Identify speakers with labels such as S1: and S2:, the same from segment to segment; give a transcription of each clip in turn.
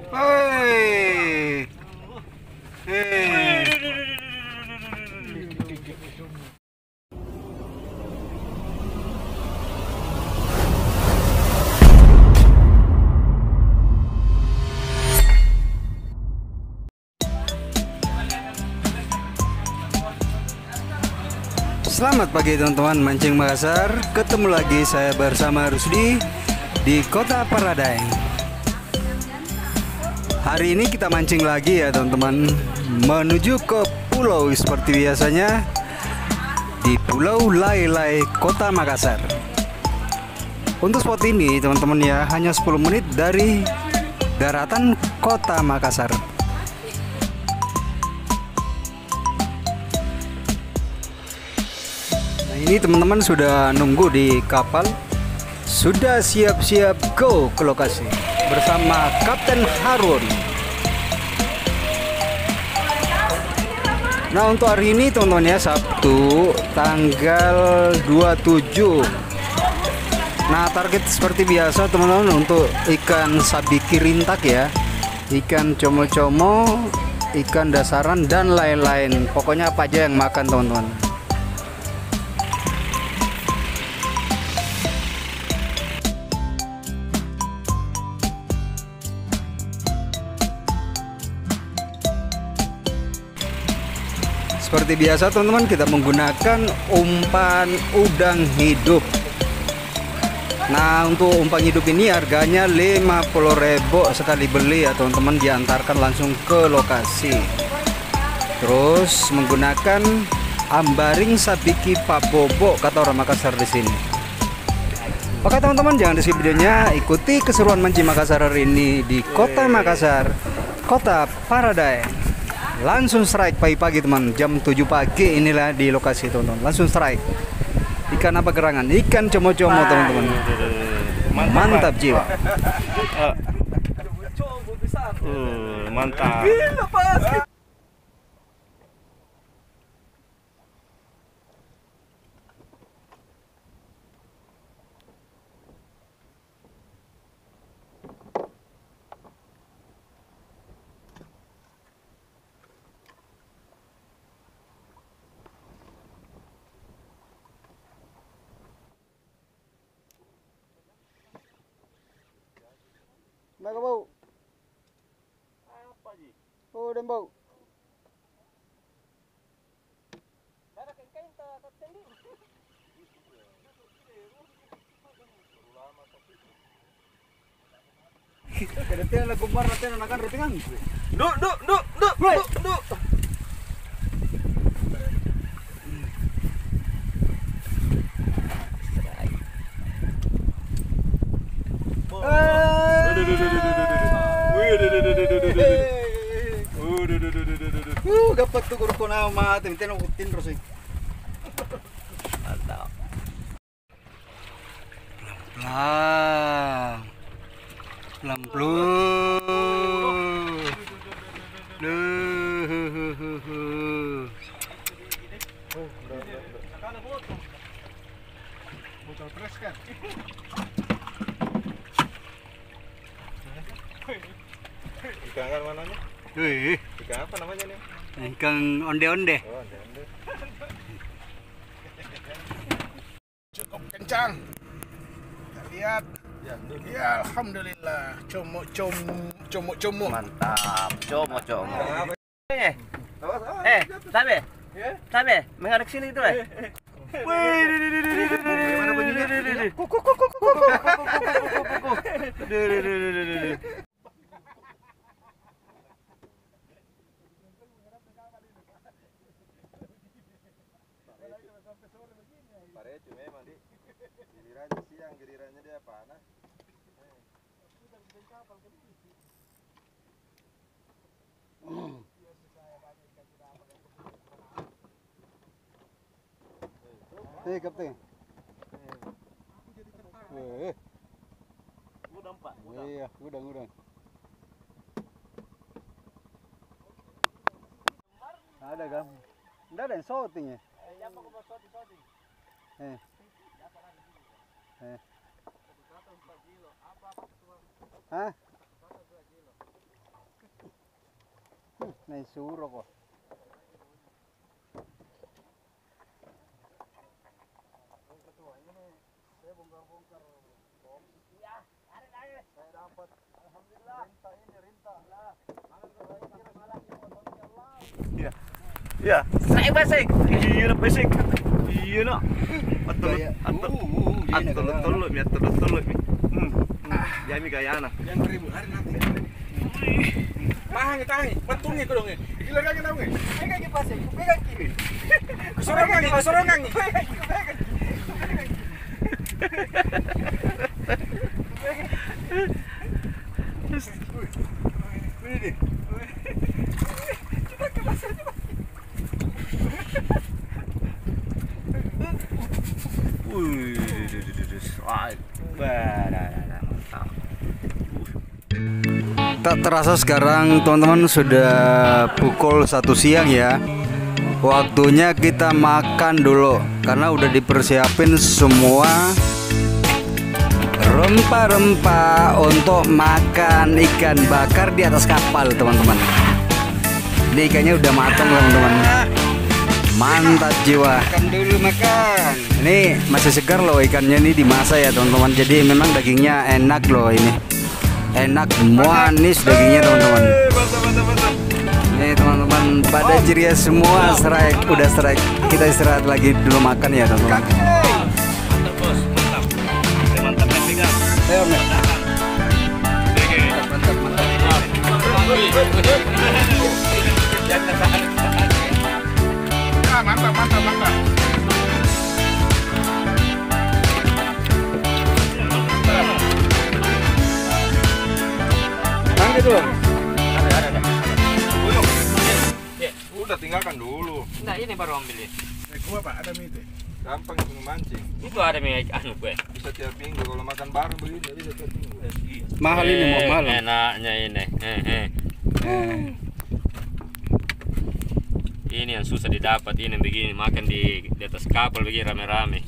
S1: Hei. Hei. Selamat pagi teman-teman mancing Makassar. Ketemu lagi saya bersama Rusdi di Kota Paradise. Hari ini kita mancing lagi ya teman-teman, menuju ke pulau seperti biasanya di Pulau Lai-Lai, Kota Makassar. Untuk spot ini teman-teman ya, hanya 10 menit dari daratan Kota Makassar. Ini teman-teman sudah nunggu di kapal, sudah siap-siap go ke lokasi bersama Kapten Harun. Nah untuk hari ini teman-teman ya, Sabtu tanggal 27. Nah target seperti biasa teman-teman untuk ikan sabiki rintak ya, ikan como-como, ikan dasaran dan lain-lain. Pokoknya apa aja yang makan teman-teman. Seperti biasa teman-teman, kita menggunakan umpan udang hidup. Nah untuk umpan hidup ini harganya 50.000 sekali beli ya teman-teman, diantarkan langsung ke lokasi. Terus menggunakan ambaring sabiki Pak Bobo kata orang Makassar di sini. Oke teman-teman, jangan di skip videonya, ikuti keseruan mancing Makassar hari ini di Kota Makassar, Kota Paradise. Langsung strike pagi-pagi teman, jam 7 pagi inilah di lokasi teman-teman. Langsung strike. Ikan apa gerangan? Ikan como-como teman-teman. Mantap jiwa.
S2: Mantap.
S1: Mana bau?
S2: Apa ji?
S1: Oh, dan bau. Kada tiang lagu mar natin anakan retingan.
S2: Duk.
S1: Dapat tuh guru nama, tintin utin terus.
S2: Mantap.
S1: Pelan-pelan.
S2: Ikan kan mananya? Ikan apa namanya nih?
S1: Ikan onde-onde.
S2: Oh, onde-onde.
S3: Cukup kencang. Kita lihat. Ya, alhamdulillah. Como.
S4: Mantap, como. Sabe? Sabe? Menghadap sini itu,
S1: Bagaimana bunyinya?
S2: Parecu memang di gilirannya siang, gilirannya dia panas.
S1: Kapten.
S2: Udang Pak.
S1: Iya, udang. Ada kan? Enggak ada yang shooting ya? Hah? Nih suruh kok.
S4: Ya, saya basic. Iya, basic. Iya, no. Atulot. Ya mi kaya na.
S3: Yang 1000 hari nanti. Tahangi, betulnya ko dong. Gila kagak tahu nggak?
S1: Pegang kipas, pegang kiri.
S3: Kesorongan. Ini. Coba kipas.
S1: Tak terasa sekarang teman-teman sudah pukul 1 siang ya. Waktunya kita makan dulu karena udah dipersiapin semua rempah-rempah untuk makan ikan bakar di atas kapal teman-teman. Ini ikannya udah matang teman-teman. Mantap jiwa. Makan dulu makan. Ini masih segar loh ikannya ini dimasak ya teman-teman. Jadi memang dagingnya enak loh ini. Enak manis dagingnya teman-teman. Nih teman-teman pada ceria semua strike udah strike. Kita istirahat lagi dulu makan ya teman-teman.
S4: Mantap bos, mantap. Mantap kan pegang.
S1: Ayo Mek.
S3: Mantap.
S1: Mangga dulu.
S4: Ada.
S2: Udah tinggalkan dulu.
S4: Nah, ini baru ambil ya.
S3: Gua Pak, ada mie.
S2: Gampang itu memancing.
S4: Itu ada mi anu gue.
S2: Bisa tiap minggu kalau makan bareng begini bisa tiap minggu.
S1: Mahal ini mau mahal.
S4: Enaknya ini. Ini yang susah didapat ini begini makan di atas kapal begini rame-rame.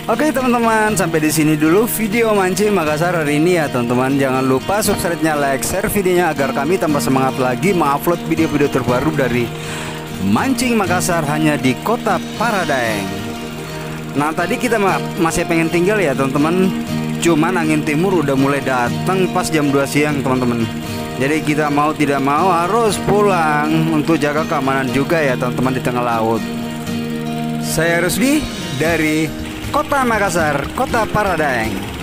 S1: Oke teman-teman, sampai di sini dulu video mancing Makassar hari ini ya teman-teman. Jangan lupa subscribe-nya, like, share videonya agar kami tambah semangat lagi mengupload video-video terbaru dari Mancing Makassar hanya di Kota Paradaeng. Nah tadi kita masih pengen tinggal ya teman-teman. Cuman angin timur udah mulai datang pas jam 2 siang teman-teman. Jadi kita mau tidak mau harus pulang untuk jaga keamanan juga ya teman-teman di tengah laut. Saya Rusdi dari Kota Makassar, Kota Paradaeng.